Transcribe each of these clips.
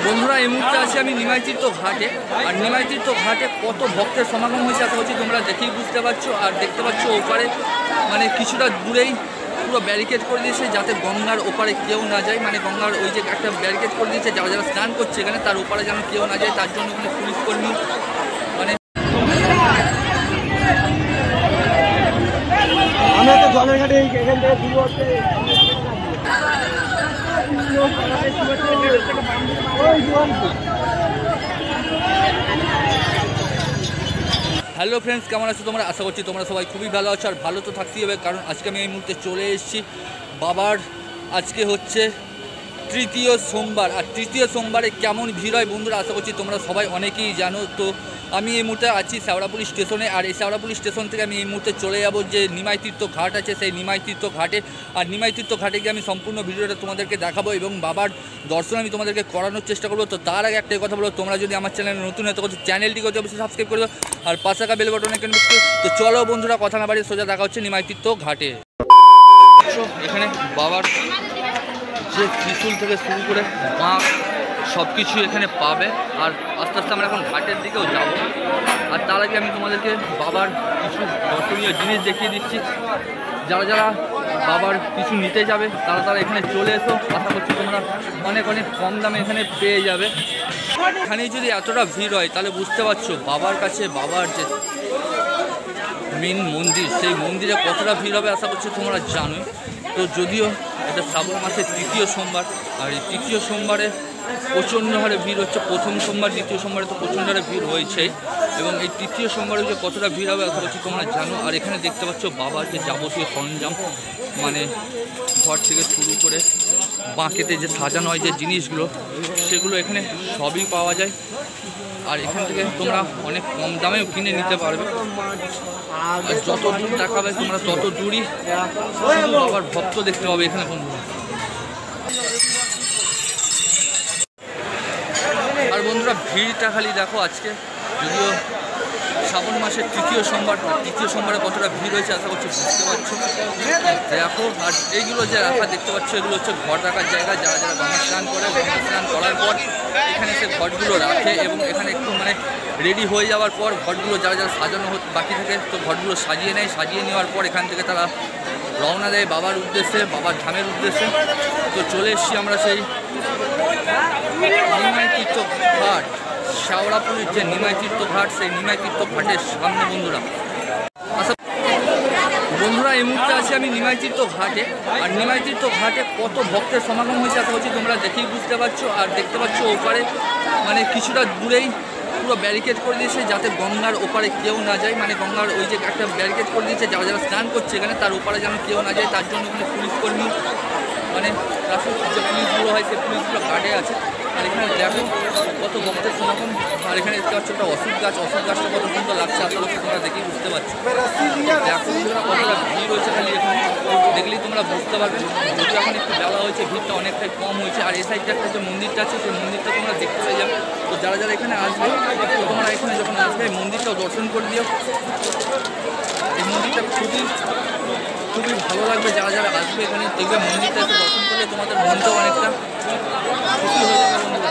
বন্ধুরা এই মুহূর্তে আছি আমি নিমাইতীর্থ ঘাটে। আর নিমাইতীর্থ ঘাটে কত ভক্তের সমাগম হয়েছে আশা করছি তোমরা দেখেই বুঝতে পারছো। আর দেখতে পাচ্ছ ওপারে মানে কিছুটা দূরেই পুরো ব্যারিকেড করে দিয়েছে যাতে গঙ্গার ওপারে কেউ না যায়। মানে গঙ্গার ওই যে একটা ব্যারিকেড করে দিয়েছে, যারা যারা স্নান করছে এখানে তার ওপারে যেন কেউ না যায়, তার জন্য ওখানে পুলিশ কর্মী মানে আমরা তো জলের ঘাটে এখান থেকে শুরু হচ্ছে। হ্যালো ফ্রেন্ডস, কেমন আছো তোমরা? আশা করছি তোমরা সবাই খুবই ভালো আছো। আর ভালো তো থাকতেই হবে, কারণ আজকে আমি এই মুহূর্তে চলে এসেছি বাবার। আজকে হচ্ছে তৃতীয় সোমবার, আর তৃতীয় সোমবারে কেমন ভিড় হয় বন্ধুরা আশা করছি তোমরা সবাই অনেকেই জানো। তো আমি এই মুহূর্তে আছি শেওড়াফুলি স্টেশনে। আর এই শেওড়াফুলি স্টেশন থেকে আমি এই মুহূর্তে চলে যাব যে নিমাইতীর্থ ঘাট আছে সেই নিমাইতীর্থ ঘাটে। আর নিমাইতীর্থ ঘাটে গিয়ে আমি সম্পূর্ণ ভিডিওটা তোমাদেরকে দেখাবো এবং বাবার দর্শন আমি তোমাদেরকে করানোর চেষ্টা করবো। তো তার আগে একটাই কথা বলবো, তোমরা যদি আমার চ্যানেলে নতুন হতে করছো চ্যানেলটিকে অবশ্যই সাবস্ক্রাইব করে দাও আর পাশে থাকা বেল বাটনে কেন। তো চলো বন্ধুরা, কথা না বাড়িয়ে সোজা দেখা হচ্ছে নিমাইতীর্থ ঘাটে। এখানে বাবার যে ত্রিশূল থেকে শুরু করে বাঁক সব কিছু এখানে পাবে। আর আস্তে আস্তে আমরা এখন ঘাটের দিকেও যাব। আর তার আগে আমি তোমাদেরকে বাবার কিছু দর্শনীয় জিনিস দেখিয়ে দিচ্ছি। যারা যারা বাবার কিছু নিতে যাবে তারা এখানে চলে এসো। আশা করছি তোমরা অনেক অনেক কম দামে এখানে পেয়ে যাবে। এখানে যদি এতটা ভিড় হয় তাহলে বুঝতে পারছো বাবার কাছে বাবার যে মেন মন্দির, সেই মন্দিরে কতটা ভিড় হবে আশা করছি তোমরা জানোই। তো যদিও এটা শ্রাবণ মাসের তৃতীয় সোমবার, আর এই তৃতীয় সোমবারে প্রচণ্ড হারে ভিড় হচ্ছে। প্রথম সোমবার দ্বিতীয় সোমবারে তো প্রচণ্ড হারে ভিড় হয়েছেই, এবং এই তৃতীয় সোমবারে যে কতটা ভিড় হবে আশা করছি তোমরা জানো। আর এখানে দেখতে পাচ্ছ বাবার যে যাবতীয় সরঞ্জাম, মানে ঘর থেকে শুরু করে বাঁকেতে যে সাজানো হয় যে জিনিসগুলো, সেগুলো এখানে সবই পাওয়া যায়। আর এখান থেকে তোমরা অনেক কম দামেও কিনে নিতে পারবে। আর যত দূর দেখাবে তোমরা তত দূরই বাবার ভক্ত দেখতে পাবে এখানে বন্ধুরা। আর বন্ধুরা ভিড়টা খালি দেখো আজকে, যদিও শ্রাবণ মাসের তৃতীয় সোমবার, তৃতীয় সোমবারে কতটা ভিড় হয়েছে আশা করছি বুঝতে পারছো। দেখো, আর এইগুলো যে রাখা দেখতে পাচ্ছ এগুলো হচ্ছে ঘর রাখার জায়গা। যারা যারা গঙ্গা স্নান করে, গঙ্গা স্নান করার পর এখানে সে ঘরগুলো রাখে এবং এখানে একটু মানে রেডি হয়ে যাওয়ার পর ঘরগুলো যারা যারা সাজানো বাকি থাকে তো ঘরগুলো সাজিয়ে নেয়। সাজিয়ে নেওয়ার পর এখান থেকে তারা রওনা দেয় বাবার উদ্দেশ্যে, বাবার ধামের উদ্দেশ্যে। তো চলে এসেছি আমরা সেই নিমাইতীর্থ ঘাট, শেওড়াফুলির যে নিমাইতীর্থ ঘাট, সেই নিমাইতীর্থ ঘাটের সামনে বন্ধুরা। আচ্ছা বন্ধুরা, এই মুহূর্তে আছি আমি নিমাইতীর্থ ঘাটে। আর নিমাইতীর্থ ঘাটে কত ভক্তের সমাগম হয়েছে আশা করছি তোমরা দেখেই বুঝতে পারছো। আর দেখতে পাচ্ছ ওপারে মানে কিছুটা দূরেই পুরো ব্যারিকেড করে দিয়েছে যাতে গঙ্গার ওপারে কেউ না যায়। মানে গঙ্গার ওই যে একটা ব্যারিকেড করে দিয়েছে, যারা যারা স্নান করছে এখানে তার ওপারে যেন কেউ না যায়, তার জন্য ওখানে পুলিশ কর্মী মানে ট্রাফিক যে পুলিশগুলো হয় সেই পুলিশগুলো গার্ডে আছে। আর এখানে দেখো কত ভক্তের সমাগম। আর এখানে দেখতে পাচ্ছ একটা ওষুধ গাছ, ওষুধ গাছটা কত সুন্দর লাগছে আশা করছি তোমরা দেখেই বুঝতে পারছো। দেখো কতটা ভিড় হয়েছে খালি এখানে, দেখলেই তোমরা বুঝতে পারবে। যদিও এখন একটু বেলা হয়েছে, ভিড়টা অনেকটাই কম হয়েছে। আর এই সাইডটা একটা যে মন্দিরটা আছে সেই মন্দিরটা তোমরা দেখতে পেয়ে যাবে। তো যারা যারা এখানে আসবে তোমরা এখানে যখন আসবে এই মন্দিরটাও দর্শন করে দিও। এই মন্দিরটা খুবই খুবই ভালো লাগবে। যারা যারা আসবে এখানে দেখবে মন্দিরটা একটু দর্শন করলে তোমাদের মনটাও অনেকটা খুশি হয়ে যাবে বন্ধুরা।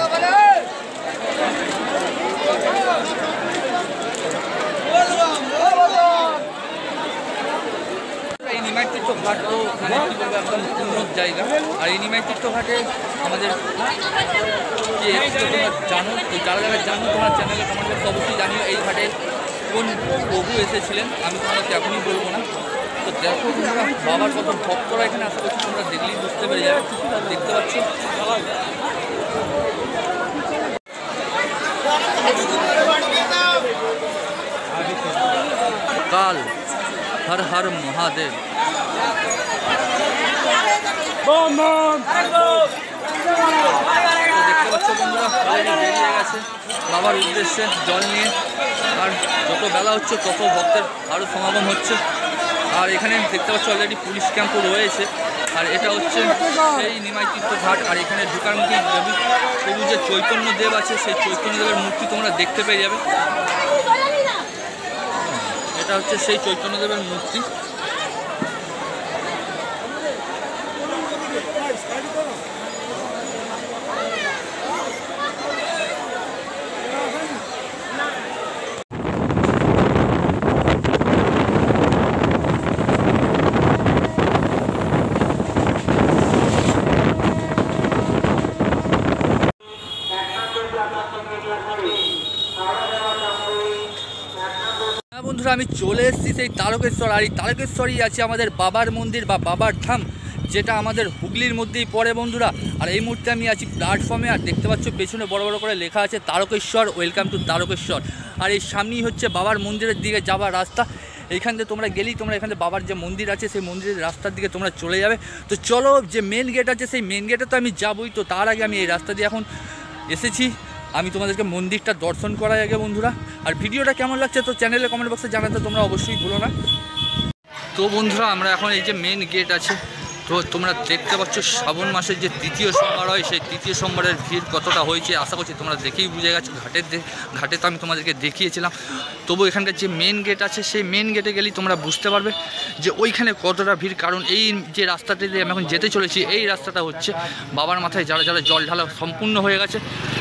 এই নিমাইতীর্থ ঘাট তো মানে কী বলবো একদম উন্নত জায়গা। আর এই নিমাইতীর্থ ঘাটে আমাদের যে তোমরা জানো, তো যারা যারা জানো তোমার চ্যানেলে তোমাদের অবশ্যই জানিও এই ঘাটে কোন প্রভু এসেছিলেন, আমি তোমাদেরকে এখনই বলবো না। তো দেখো তোমরা বাবার কত ভক্তরা এখানে আশা করছি তোমরা দেখলেই বুঝতে পেরে যাবে। দেখতে পাচ্ছ কাল হর হর মহাদেব। দেখতে পাচ্ছ বন্ধুরা বেরিয়ে গেছে বাবার উদ্দেশ্যে জল নিয়ে। আর যত বেলা হচ্ছে তত ভক্তের আরও সমাগম হচ্ছে। আর এখানে দেখতে পাচ্ছ অলরেডি পুলিশ ক্যাম্পও রয়েছে। আর এটা হচ্ছে সেই নিমাইতীর্থ ঘাট। আর এখানে ঢোকার মুখে দেবী প্রভু যে চৈতন্য দেব আছে সেই চৈতন্য দেবের মূর্তি তোমরা দেখতে পেয়ে যাবে। এটা হচ্ছে সেই চৈতন্য দেবের মূর্তি। বন্ধুরা আমি চলে এসেছি সেই তারকেশ্বর, আর এই তারকেশ্বরই আছে আমাদের বাবার মন্দির বা বাবার ধাম, যেটা আমাদের হুগলির মধ্যেই পড়ে বন্ধুরা। আর এই মুহূর্তে আমি আছি প্ল্যাটফর্মে, আর দেখতে পাচ্ছ পেছনে বড় বড় করে লেখা আছে তারকেশ্বর, ওয়েলকাম টু তারকেশ্বর। আর এই সামনেই হচ্ছে বাবার মন্দিরের দিকে যাওয়ার রাস্তা। এইখান থেকে তোমরা গেলেই তোমরা এখানে বাবার যে মন্দির আছে সেই মন্দিরের রাস্তার দিকে তোমরা চলে যাবে। তো চলো, যে মেন গেট আছে সেই মেন গেটে তো আমি যাবই, তো তার আগে আমি এই রাস্তা দিয়ে এখন এসেছি, আমি তোমাদেরকে মন্দিরটা দর্শন করাই আগে বন্ধুরা। আর ভিডিওটা কেমন লাগছে তো চ্যানেলে কমেন্ট বক্সে জানাতে তোমরা অবশ্যই ভুলো না। তো বন্ধুরা আমরা এখন এই যে মেন গেট আছে, তো তোমরা দেখতে পাচ্ছ শ্রাবণ মাসের যে তৃতীয় সোমবার হয় সেই তৃতীয় সোমবারের ভিড় কতটা হয়েছে আশা করছি তোমরা দেখেই বুঝে গেছো। ঘাটে তো আমি তোমাদেরকে দেখিয়েছিলাম, তবু এখানকার যে মেন গেট আছে সেই মেন গেটে গেলেই তোমরা বুঝতে পারবে যে ওইখানে কতটা ভিড়। কারণ এই যে রাস্তাটি দিয়ে আমি এখন যেতে চলেছি, এই রাস্তাটা হচ্ছে বাবার মাথায় যারা যারা জল ঢালা সম্পূর্ণ হয়ে গেছে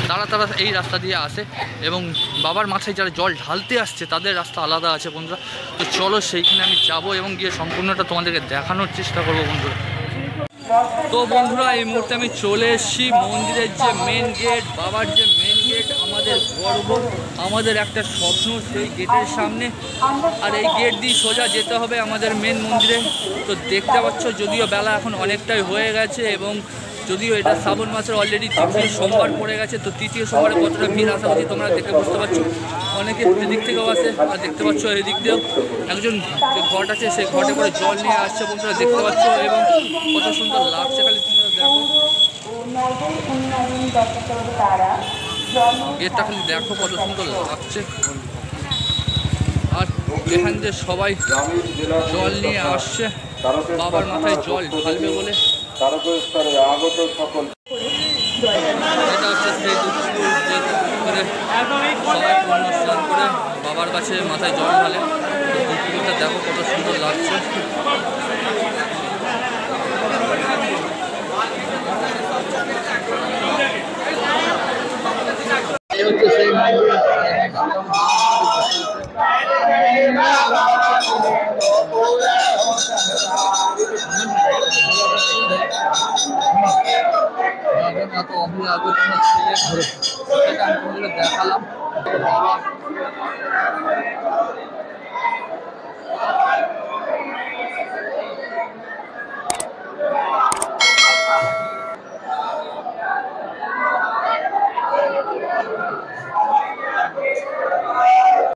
তারা এই রাস্তা দিয়ে আসে, এবং বাবার মাথায় যারা জল ঢালতে আসছে তাদের রাস্তা আলাদা আছে বন্ধুরা। তো চলো সেইখানে আমি যাব এবং গিয়ে সম্পূর্ণটা তোমাদেরকে দেখানোর চেষ্টা করবো বন্ধুরা। তো বন্ধুরা এই মুহূর্তে আমি চলে এসেছি মন্দিরের যে মেন গেট, বাবার যে মেন গেট, আমাদের গর্ব, আমাদের একটা স্বপ্ন সেই গেটের সামনে। আর এই গেট দিয়ে সোজা যেতে হবে আমাদের মেন মন্দিরে। তো দেখতে পাচ্ছ যদিও বেলা এখন অনেকটাই হয়ে গেছে, এবং যদিও এটা শ্রাবণ মাসের অলরেডি তৃতীয় সোমবার পড়ে গেছে, তো তৃতীয় সোমবারে কতটা ভিড় আশা করছি তোমরা দেখে বুঝতে পারছো। অনেকে এদিক থেকেও আসে, আর দেখতে পাচ্ছ এদিক দিয়েও একজন যে ঘট আছে সেই ঘটে করে জল নিয়ে আসছে বন্ধুরা, দেখতে পাচ্ছ, এবং কত সুন্দর লাগছে খালি তোমরা দেখো। গেটটা খালি দেখো কত সুন্দর লাগছে। আর এখান দিয়ে সবাই জল নিয়ে আসছে বাবার মাথায় জল ঢালবে বলে। এটা হচ্ছে সেই দুপুর যে করে সবাই পূর্ণ স্নান করে বাবার কাছে মাথায় জল ঢালে। দুপুরটা দেখো কত সুন্দর লাগছে। এই হচ্ছে সেই এত অভিনয় আগে তোমার ছেলে ঘরে সেটা আমি তোমাদের দেখালাম।